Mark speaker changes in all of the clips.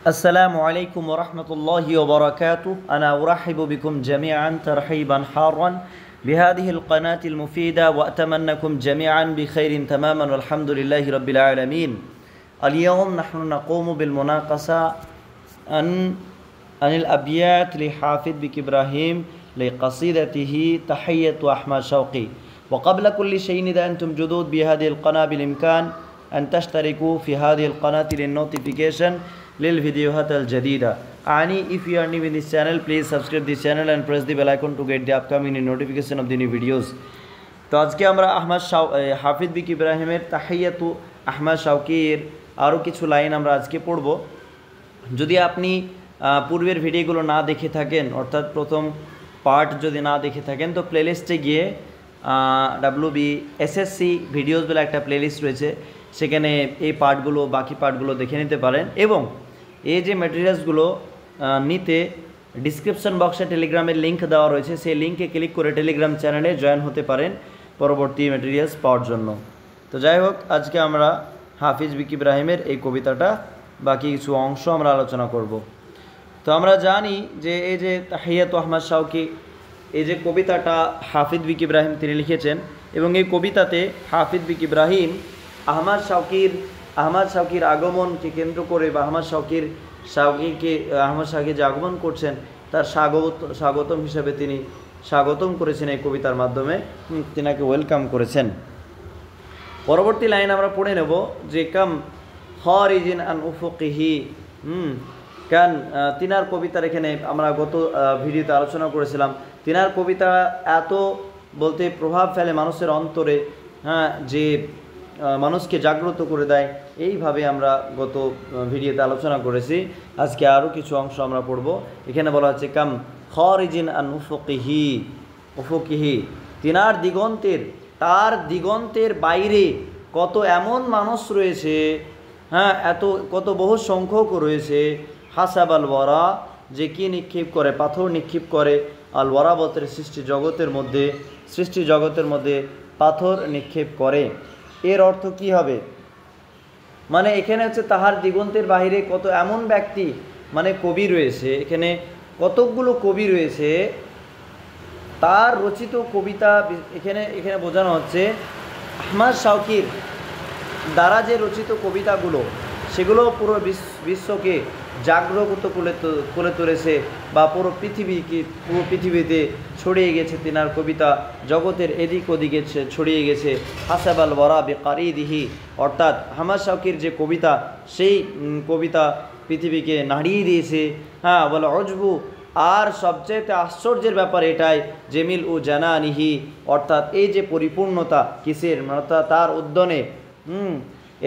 Speaker 1: السلام عليكم ورحمة الله وبركاته. أنا أرحب بكم جميعا ترحيبا حارا بهذه القناة المفيدة وأتمنىكم جميعا بخير تماما والحمد لله رب العالمين. اليوم نحن نقوم بالمناقشة عن الأبيات لحافظ بك إبراهيم لقصيدته تحية أحمد شوقي. وقبل كل شيء إذا أنتم جدد بهذه القناة بالإمكان أن تشتركوا في هذه القناة للنوتيفيكيشن للفيديوهات الجديدة. If you are new in this channel, please subscribe this channel and press the bell icon to get the upcoming notification of the new videos. তো আজকে আমরা হাফিজ বিক ইব্রাহিমের তাহিয়াতু আহমদ শাওকির আরও কিছু line আমরা আজকে পড়ব। যদি আপনি পূর্বের ভিডিওগুলো না দেখে থাকেন, অর্থাৎ প্রথম পার্ট যদি না দেখে থাকেন, তো প্লেলিস্টে গিয়ে WBSSC ভিডিওস বলে একটা প্লেলিস্ট রয়েছে, সেখানে এই পার্টগুলো বাকি পার্টগুলো দেখে নিতে পারেন। এবং এই যে ম্যাটেরিয়ালসগুলো নিতে ডিসক্রিপশন বক্সে টেলিগ্রামের লিঙ্ক দেওয়া রয়েছে, সেই লিঙ্কে ক্লিক করে টেলিগ্রাম চ্যানেলে জয়েন হতে পারেন পরবর্তী ম্যাটেরিয়ালস পাওয়ার জন্য। তো যাই হোক, আজকে আমরা হাফিজ বিক ইব্রাহিমের এই কবিতাটা বাকি কিছু অংশ আমরা আলোচনা করব। তো আমরা জানি যে এই যে তাহিয়াতু আহমদ শাওকি, এই যে কবিতাটা হাফিজ বিক ইব্রাহিম তিনি লিখেছেন, এবং এই কবিতাতে হাফিজ বিক ইব্রাহিম আহমদ শাওকির আগমনকে কেন্দ্র করে বা আহমদ শাওকি যে আগমন করছেন তার স্বাগতম হিসাবে তিনি স্বাগতম করেছেন এই কবিতার মাধ্যমে, তিনাকে ওয়েলকাম করেছেন। পরবর্তী লাইন আমরা পড়ে নেব যে কাম খারিজিন আন উফুকিহি। কারণ তিনার কবিতার এখানে আমরা গত ভিডিওতে আলোচনা করেছিলাম, তিনার কবিতা এত বলতে প্রভাব ফেলে মানুষের অন্তরে, যে মানুষকে জাগ্রত করে দেয়। এইভাবে আমরা গত ভিডিওতে আলোচনা করেছি। আজকে আরও কিছু অংশ আমরা পড়ব। এখানে বলা হচ্ছে কাম খারিজিন আন উফুকিহি, তিনার দিগন্তের, তার দিগন্তের বাইরে কত এমন মানুষ রয়েছে, কত বহু সংখ্যক রয়েছে। হাসাব আল ওয়ারা, যে কি নিক্ষেপ করে, পাথর নিক্ষেপ করে। আল ওয়ারা বলতে সৃষ্টি জগতের মধ্যে পাথর নিক্ষেপ করে। এর অর্থ কি হবে? মানে এখানে হচ্ছে তাহার দিগন্তের বাহিরে কত এমন ব্যক্তি, মানে কবি রয়েছে, এখানে কতকগুলো কবি রয়েছে, তার রচিত কবিতা এখানে বোঝানো হচ্ছে আহমদ শাওকির দ্বারা যে রচিত কবিতাগুলো, সেগুলো পুরো বিশ্বকে জাগ্রত করে তুলেছে, বা পুরো পৃথিবীতে ছড়িয়ে গেছে। তিনার কবিতা জগতের এদিক ওদিকে ছড়িয়ে গেছে। হাসাব আল ওয়ারা বিকারিদিহি, অর্থাৎ আহমদ শাওকির যে কবিতা, সেই কবিতা পৃথিবীকে নাড়িয়ে দিয়েছে। বলে অজবু, আর সবচেয়ে আশ্চর্যের ব্যাপার এটাই, জেমিল ও জানানিহি, অর্থাৎ এই যে পরিপূর্ণতা কিসের, অর্থাৎ তার উদ্যানে,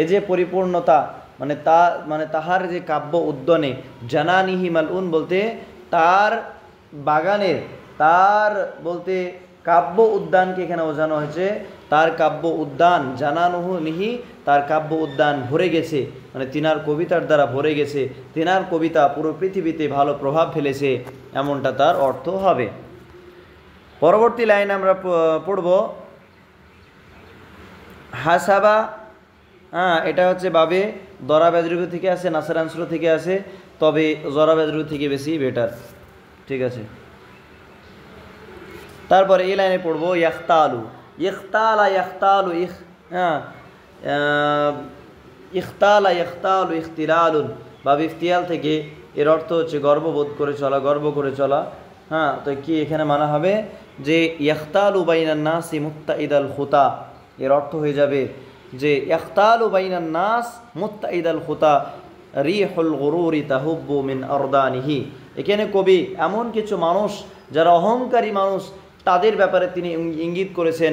Speaker 1: এই যে পরিপূর্ণতা, মানে তাহার যে কাব্য উদ্যানে, জানানিহি মালউন বলতে তার বাগানের, তার বলতে কাব্য উদ্যানকে এখানে বোঝানো হয়েছে। তার কাব্য উদ্যান, জানানুহু নিহি, তার কাব্য উদ্যান ভরে গেছে, মানে তিনার কবিতার দ্বারা ভরে গেছে। তিনার কবিতা পুরো পৃথিবীতে ভালো প্রভাব ফেলেছে, এমনটা তার অর্থ হবে। পরবর্তী লাইন আমরা পড়ব হাসাবা। এটা হচ্ছে বাবে দরা বেজরু থেকে আসে, নাসার আনসুর থেকে আসে, তবে জরা বেজরু থেকে বেশি বেটার। ঠিক আছে, তারপরে এই লাইনে পড়বো ইখতালু। ইখতিলালুন বাবে ইখতিয়াল থেকে, এর অর্থ হচ্ছে গর্ব করে চলা। তো কি এখানে মানা হবে যে ইখতালু বাইনান নাসি মুত্তাইদাল খুতা, এর অর্থ হয়ে যাবে যে ইখতালু বাইনান নাস মুত্তাইদাল খুতা রিহুল গুরুরি তাহুব্বু মিন আরদানিহি। এখানে কবি এমন কিছু মানুষ যারা অহংকারী মানুষ, তাদের ব্যাপারে তিনি ইঙ্গিত করেছেন।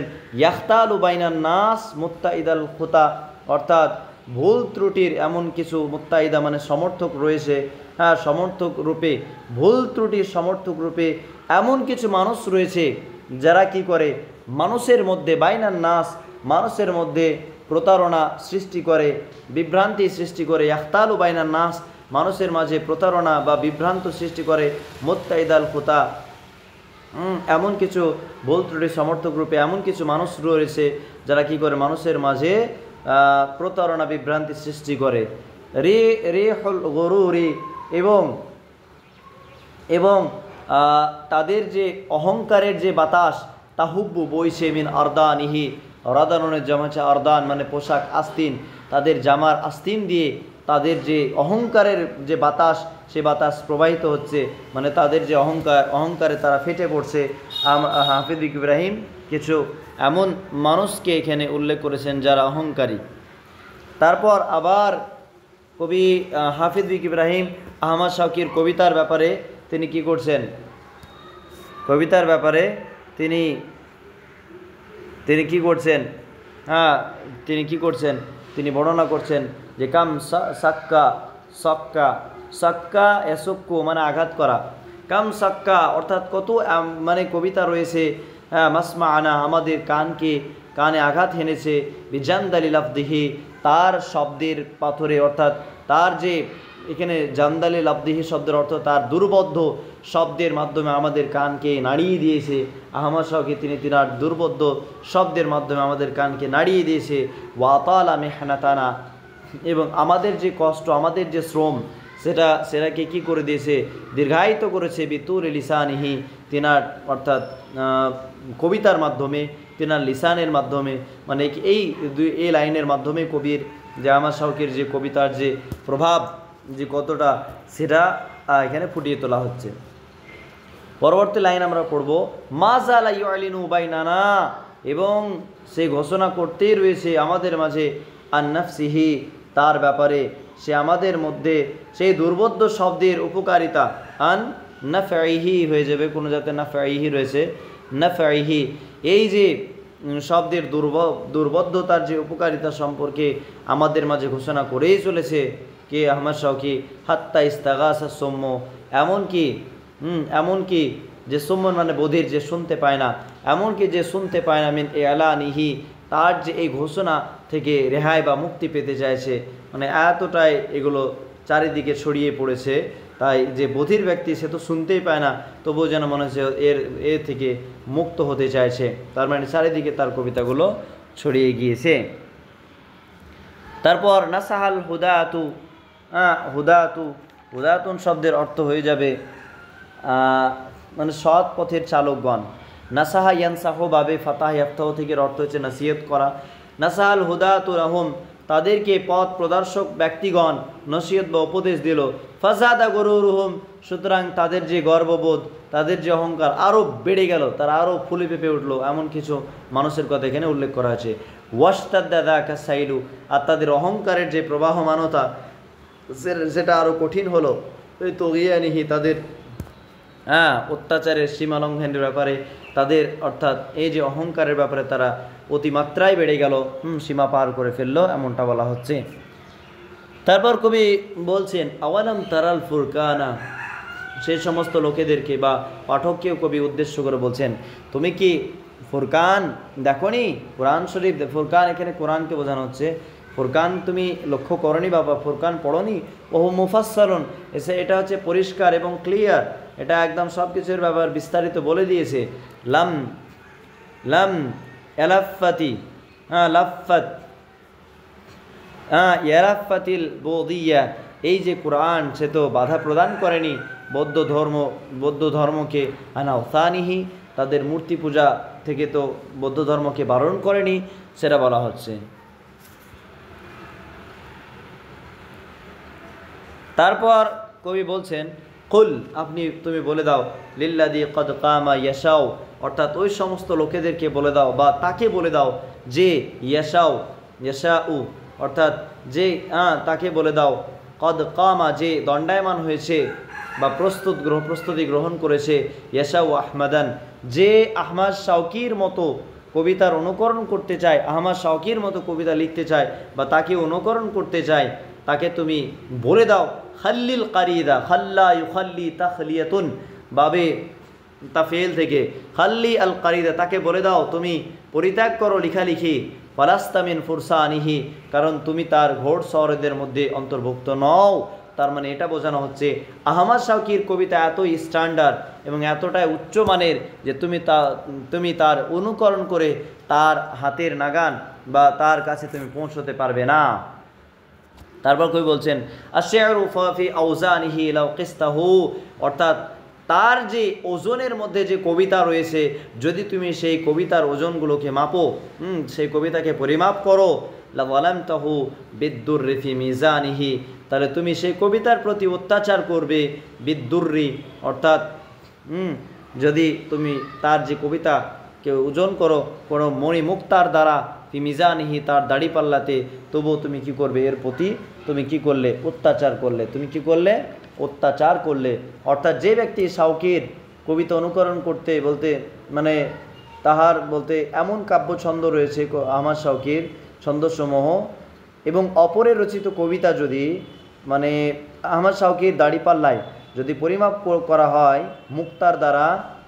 Speaker 1: ইখতালু বাইনান নাস মুত্তাইদাল খুতা, অর্থাৎ ভুল ত্রুটির এমন কিছু মুত্তাইদা মানে সমর্থক রয়েছে, সমর্থক রূপে, ভুল ত্রুটির সমর্থক রূপে এমন কিছু মানুষ রয়েছে যারা কি করে, মানুষের মধ্যে বাইনান নাস, মানুষের মধ্যে প্রতারণা সৃষ্টি করে, বিভ্রান্তি সৃষ্টি করে। ইখতালু বাইনান নাস, মানুষের মাঝে প্রতারণা বা বিভ্রান্ত সৃষ্টি করে। মুত্তাইদাল খুতা, এমন কিছু ভুল ত্রুটির সমর্থক রূপে এমন কিছু মানুষ রয়েছে যারা কি করে, মানুষের মাঝে প্রতারণা বিভ্রান্তি সৃষ্টি করে। রিহুল গুরুরি, এবং এবং তাদের যে অহংকারের যে বাতাস তাহুব্বু বইছে মিন আরদানিহি, রাদানের জামা হচ্ছে আরদান মানে পোশাক, আস্তিন, তাদের জামার আস্তিন দিয়ে তাদের যে অহংকারের যে বাতাস সে বাতাস প্রবাহিত হচ্ছে, মানে তাদের যে অহংকারে তারা ফেটে পড়ছে। হাফিজ ইব্রাহিম কিছু এমন মানুষকে এখানে উল্লেখ করেছেন যারা অহংকারী। তারপর আবার কবি হাফিজ ইব্রাহিম আহমদ শওকীর কবিতার ব্যাপারে তিনি কি করছেন, কবিতার ব্যাপারে তিনি কি করছেন, তিনি কি করছেন, তিনি বর্ণনা করছেন যে কাম সাক্কা সক্কা সাক্কা এসক্কু মানে আঘাত করা, কাম সাক্কা অর্থাৎ কত মানে কবিতা রয়েছে, মাসমা আনা আমাদের কানে আঘাত হেনেছে, বিজানদালি লাফদিহি তার শব্দের পাথরে, অর্থাৎ তার যে এখানে জানদালি লাফদিহি শব্দের অর্থ তার দুর্বোধ্য শব্দের মাধ্যমে আমাদের কানকে নাড়িয়ে দিয়েছে। আহমদ শওকী তিনি তিনার দুর্বোধ্য শব্দের মাধ্যমে আমাদের কানকে নাড়িয়ে দিয়েছে। ওয়াতালা মেহনাতানা এবং আমাদের যে কষ্ট, আমাদের যে শ্রম সেটাকে কি করে দিয়েছে, দীর্ঘায়িত করেছে। বিতুর লিসানিহি তিনার অর্থাৎ কবিতার মাধ্যমে, তিনার লিসানের মাধ্যমে, মানে এই লাইনের মাধ্যমে কবির যে আহমদ শওকীর যে কবিতার যে প্রভাব যে কতটা সেটা এখানে ফুটিয়ে তোলা হচ্ছে। পরবর্তী লাইন আমরা পড়ব, মাজালা ইউআলিনু বাইনানা এবং সে ঘোষণা করতেই রয়েছে আমাদের মাঝে, আন নাফসিহি তার ব্যাপারে, সে আমাদের মধ্যে সেই দুর্বোধ্য শব্দের উপকারিতা, আন নাফাইহি হয়ে যাবে, কোনো যাতে নাফাইহি রয়েছে, নাফাইহি এই যে শব্দের দুর্বোধ্যতার যে উপকারিতা সম্পর্কে আমাদের মাঝে ঘোষণা করেই চলেছে কে, আহমদ শওকী। হাত্তা ইস্তাগাসা সৌম্য এমনকি যে সৌম্য মানে বধির, যে শুনতে পায় না, এমনকি যে শুনতে পায় না, মিন এলানিহি তার যে এই ঘোষণা থেকে রেহাই বা মুক্তি পেতে চাইছে, মানে এতটাই এগুলো চারিদিকে ছড়িয়ে পড়েছে, তাই যে বধির ব্যক্তি সে তো শুনতেই পায় না, তবুও যেন মনে হচ্ছে এর থেকে মুক্ত হতে চাইছে, তার মানে চারিদিকে তার কবিতাগুলো ছড়িয়ে গিয়েছে। তারপর নাসাহাল হুদাতু, হুদাতুন শব্দের অর্থ হয়ে যাবে মানে সৎ পথের চালকগণ। নাসাহা ইয়ানসাহ বাবে ফাতাহ ইয়াফতাহ থেকে অর্থ হচ্ছে নসিহত করা। নাসাহাল হুদাতু রাহুম তাদেরকে পথ প্রদর্শক ব্যক্তিগণ নসিহত বা উপদেশ দিল। ফাজাদা গরুরুহুম সুতরাং তাদের যে গর্ববোধ, তাদের যে অহংকার আরও বেড়ে গেল, তারা আরও ফুলে পেঁপে উঠলো, এমন কিছু মানুষের কথা এখানে উল্লেখ করা আছে। ওয়াস্তাদ্দাদা কাসাইলু আর তাদের অহংকারের যে প্রবাহমানতা সেটা আরও কঠিন হলো। এই তগিয়ানিহি তাদের অত্যাচারের সীমালঙ্ঘনের ব্যাপারে তাদের অর্থাৎ এই যে অহংকারের ব্যাপারে তারা অতিমাত্রায় বেড়ে গেল, সীমা পার করে ফেললো, এমনটা বলা হচ্ছে। তারপর কবি বলছেন আওয়ালাম তারাল ফুরকানা, সেই সমস্ত লোকেদেরকে বা পাঠককেও কবি উদ্দেশ্য করে বলছেন, তুমি কি ফুরকান দেখোনি? কোরআন শরীফ, ফুরকান এখানে কোরআনকে বোঝানো হচ্ছে। ফুরকান তুমি লক্ষ্য করনি বাবা, ফুরকান পড়নি? ওহু মুফাসসালুন এটা হচ্ছে পরিষ্কার এবং ক্লিয়ার, এটা একদম সব কিছুর ব্যাপার বিস্তারিত বলে দিয়েছে। লাম লাম এলাফাতি লাফাত ইয়ারাফাতিল বদিয়া, এই যে কোরআন সে তো বাধা প্রদান করেনি বৌদ্ধ ধর্মকে, আনাউসানিহি তাদের মূর্তি পূজা থেকে তো বৌদ্ধ ধর্মকে বারণ করেনি, সেটা বলা হচ্ছে। তারপর কবি বলছেন কুল তুমি বলে দাও, লিল্লাযী ক্বাদ কামা ইয়াশাউ অর্থাৎ ওই সমস্ত লোকেদেরকে বলে দাও বা তাকে বলে দাও যে ইয়াশাউ অর্থাৎ যে তাকে বলে দাও, ক্বাদ কামা যে দণ্ডায়মান হয়েছে বা প্রস্তুতি গ্রহণ করেছে, ইয়াশাউ আহমাদান যে আহমদ শওকীর মতো কবিতার অনুকরণ করতে চায়, আহমদ শওকীর মতো কবিতা লিখতে চায় বা তাকে অনুকরণ করতে চায়, তাকে তুমি বলে দাও খাল্লিল কারিদা, খাল্লা ইউখাল্লি তাখলিয়াতুন বাবে তাফেল থেকে খাল্লি আল কারিদা, তাকে বলে দাও তুমি পরিত্যাগ করো লেখালেখি, ফালাস্তামিন ফুরসানিহি কারণ তুমি তার ঘোড় সওয়ারদের মধ্যে অন্তর্ভুক্ত নও। তার মানে এটা বোঝানো হচ্ছে আহমদ শওকীর কবিতা এতই স্ট্যান্ডার্ড এবং এতটাই উচ্চমানের যে তুমি তার অনুকরণ করে তার হাতের নাগান বা তার কাছে তুমি পৌঁছতে পারবে না। তারপর কবি বলছেন আশ-শি'রু ফি আওজানিহি লাউ কিসতাহু, অর্থাৎ তার যে ওজনের মধ্যে যে কবিতা রয়েছে, যদি তুমি সেই কবিতার ওজনগুলোকে মাপো, সেই কবিতাকে পরিমাপ করো, লাযালামতাহু বিদ্দুররি ফি মিজানিহি, তাহলে তুমি সেই কবিতার প্রতি অত্যাচার করবে, বিদ্দুররি অর্থাৎ যদি তুমি তার যে কবিতাকে ওজন করো কোনো মণিমুক্তার দ্বারা, ফি মিজানিহি তার দাড়িপাল্লাতে, তবুও তুমি কি করবে, এর প্রতি তুমি কি করলে, অত্যাচার করলে। তুমি কি করলে, অত্যাচার করলে। অর্থাৎ যে ব্যক্তি শাওকির কবিতা অনুকরণ করতে বলতে মানে তাহার বলতে এমন কাব্য ছন্দ রয়েছে আহমদ শাওকির ছন্দসমূহ, এবং অপরের রচিত কবিতা যদি মানে আহমদ শাওকির দাড়িপাল্লায় যদি পরিমাপ করা হয় মুক্তার দ্বারা,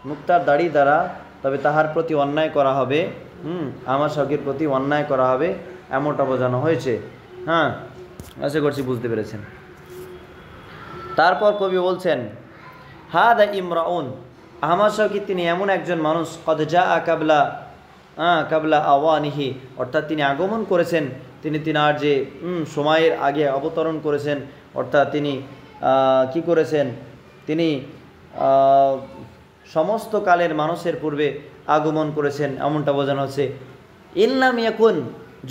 Speaker 1: মুক্তার দাড়ি দ্বারা, তবে তাহার প্রতি অন্যায় করা হবে, আহমদ শাওকির প্রতি অন্যায় করা হবে, এমনটা বোঝানো হয়েছে। হ্যাঁ, আশা করছি বুঝতে পেরেছেন। তারপর কবি বলছেন হাদা ইমরাউন, আহমদ শাওকি তিনি এমন একজন মানুষ, কদ জাআ কাবলা আওয়ানিহি, অর্থাৎ তিনি আগমন করেছেন, তিনি তিনার যে সময়ের আগে অবতরণ করেছেন, অর্থাৎ তিনি কি করেছেন, তিনি সমস্ত কালের মানুষের পূর্বে আগমন করেছেন, এমনটা বোঝানো হচ্ছে। ইল্লাম ইয়াকুন,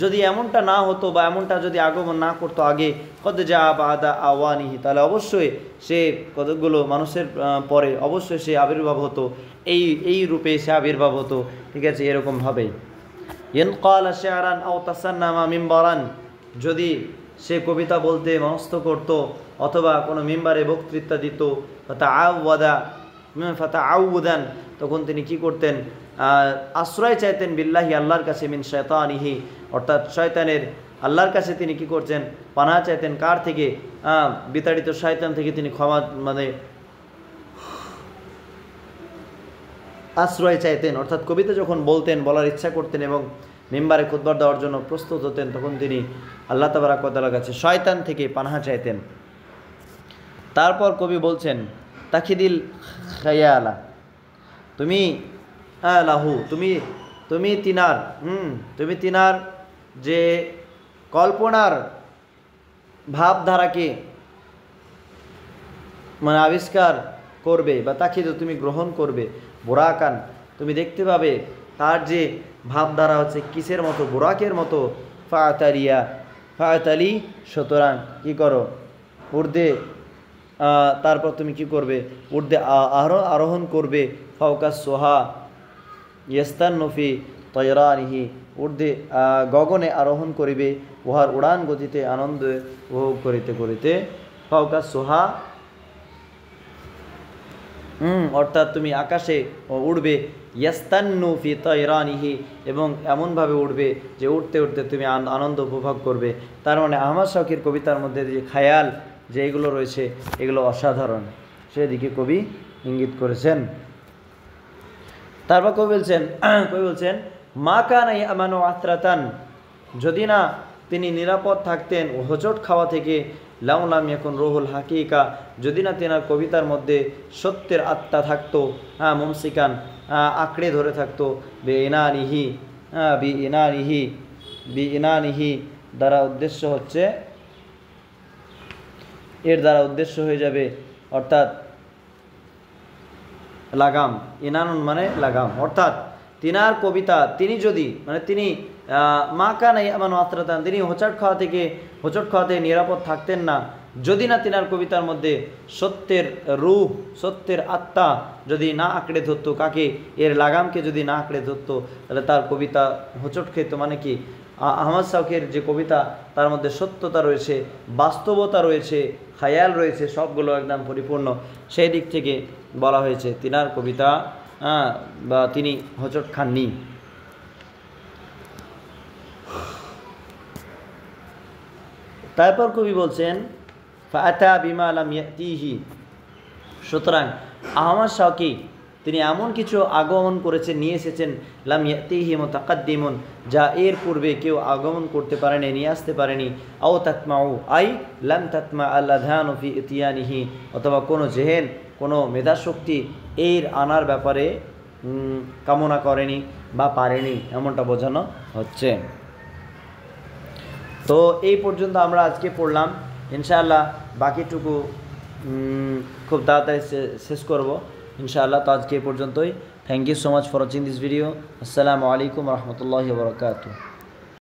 Speaker 1: যদি এমনটা না হতো বা এমনটা যদি আগমন না করতো আগে, কদ জাআ বাদা আওয়ানিহি, তাহলে অবশ্যই সে কতগুলো মানুষের পরে অবশ্যই সে আবির্ভাব হতো, এই রূপে সে আবির্ভাব হতো। ঠিক আছে, এরকমভাবেই ইন ক্বালা শি'রান আও তাসান্নামা মিম্বারান, যদি সে কবিতা বলতে মনস্থ করত অথবা কোনো মিম্বারে বক্তৃতা দিত, ফাতাআউদান, তখন তিনি কি করতেন, আশ্রয় চাইতেন বিল্লাহি আল্লাহর কাছে, মিন শায়তানিহি, অর্থাৎ শয়তানের আল্লাহর কাছে তিনি কি করছেন, পানাহ চাইতেন। কার থেকে, বিতাড়িত শয়তান থেকে তিনি ক্ষমা মানে আশ্রয় চাইতেন। অর্থাৎ কবিতা যখন বলতেন, বলার ইচ্ছা করতেন এবং মিম্বারে খুতবা দেওয়ার জন্য প্রস্তুত হতেন, তখন তিনি আল্লাহ তাবারাক ওয়া তাআলার কাছে শয়তান থেকে পানাহ চাইতেন। তারপর কবি বলছেন তাকিদিল খায়ালা, তুমি লাহু, তুমি তিনার যে কল্পনার ভাবধারাকে মানে আবিষ্কার করবে, বা তাকে তুমি গ্রহণ করবে, বোরাকান, তুমি দেখতে পাবে তার যে ভাবধারা হচ্ছে কিসের মতো, বোরাকের মতো। ফাতালি, সুতরাং কি করো, ঊর্ধ্বে, তারপর তুমি কি করবে, ঊর্ধ্বে আরোহণ করবে, ফাওকা সোহা ইস্তান্নফি তয়রানিহি, ঊর্ধ্বে গগনে আরোহণ করিবে, উহার উড়ান গতিতে আনন্দ উপভোগ করিতে করিতে, ফাওকা সোহা, অর্থাৎ তুমি আকাশে উড়বে, ইয়াস্তান্নু ফি তয়রানিহি, এবং এমনভাবে উড়বে যে উড়তে উড়তে তুমি আনন্দ উপভোগ করবে। তার মানে আহমদ শাওকির কবিতার মধ্যে যে খায়াল যে এগুলো রয়েছে, এগুলো অসাধারণ, সেদিকে কবি ইঙ্গিত করেছেন। তারপর কবি বলছেন মা কানা ইয়ামানু আত্রাতান, যদি না তিনি নিরাপদ থাকতেন হোঁচট খাওয়া থেকে, লাউ লাম ইয়াকুন রুহুল হাকিকা, যদি না তেনার কবিতার মধ্যে সত্যের আত্মা থাকতো, মুমসিকান আঁকড়ে ধরে থাকতো, বিইনানিহি দ্বারা উদ্দেশ্য হচ্ছে, এর দ্বারা উদ্দেশ্য হয়ে যাবে অর্থাৎ লাগাম, ইনানুন মানে লাগাম, অর্থাৎ তিনার কবিতা তিনি যদি মানে তিনি মা কানা ইয়ামানু আত্রাতান, তিনি হোঁচট খাওয়া থেকে নিরাপদ থাকতেন না, যদি না তিনার কবিতার মধ্যে সত্যের রূহ, সত্যের আত্মা যদি না আঁকড়ে ধরতো, কাকে, এর লাগামকে যদি না আঁকড়ে ধরতো, তাহলে তার কবিতা হোঁচট খেত। মানে কি, আহমদ শাওকির যে কবিতা তার মধ্যে সত্যতা রয়েছে, বাস্তবতা রয়েছে, খায়াল রয়েছে, সবগুলো একদম পরিপূর্ণ। সেই দিক থেকে বলা হয়েছে তিনার কবিতা বা তিনি হোঁচট খাননি। তারপর কবি বলছেন ফাআতা বিমা লাম ইয়াতিহি, সুতরাং আহমদ শাওকি তিনি এমন কিছু আগমন করেছেন, নিয়ে এসেছেন, লাম ইয়াতিহি মুতাকাদ্দিমুন, যা এর পূর্বে কেউ আগমন করতে পারেনি, নিয়ে আসতে পারেনি। আও তাতমাউ আই লাম তাতমা আল আযহানু ফি ইতিয়ানিহি, অথবা কোনো জেহেন, কোনো মেধাশক্তি এর আনার ব্যাপারে কামনা করেনি বা পারেনি, এমনটা বোঝানো হচ্ছে। তো এই পর্যন্ত আমরা আজকে পড়লাম, ইনশাআল্লাহ বাকিটুকু খুব তাড়াতাড়ি শেষ করব ইনশাআল্লাহ। তো আজকে এই পর্যন্তই। Thank you so much for watching this video. আসসালামু আলাইকুম রহমতুল্লাহি ওয়া বারাকাতুহু।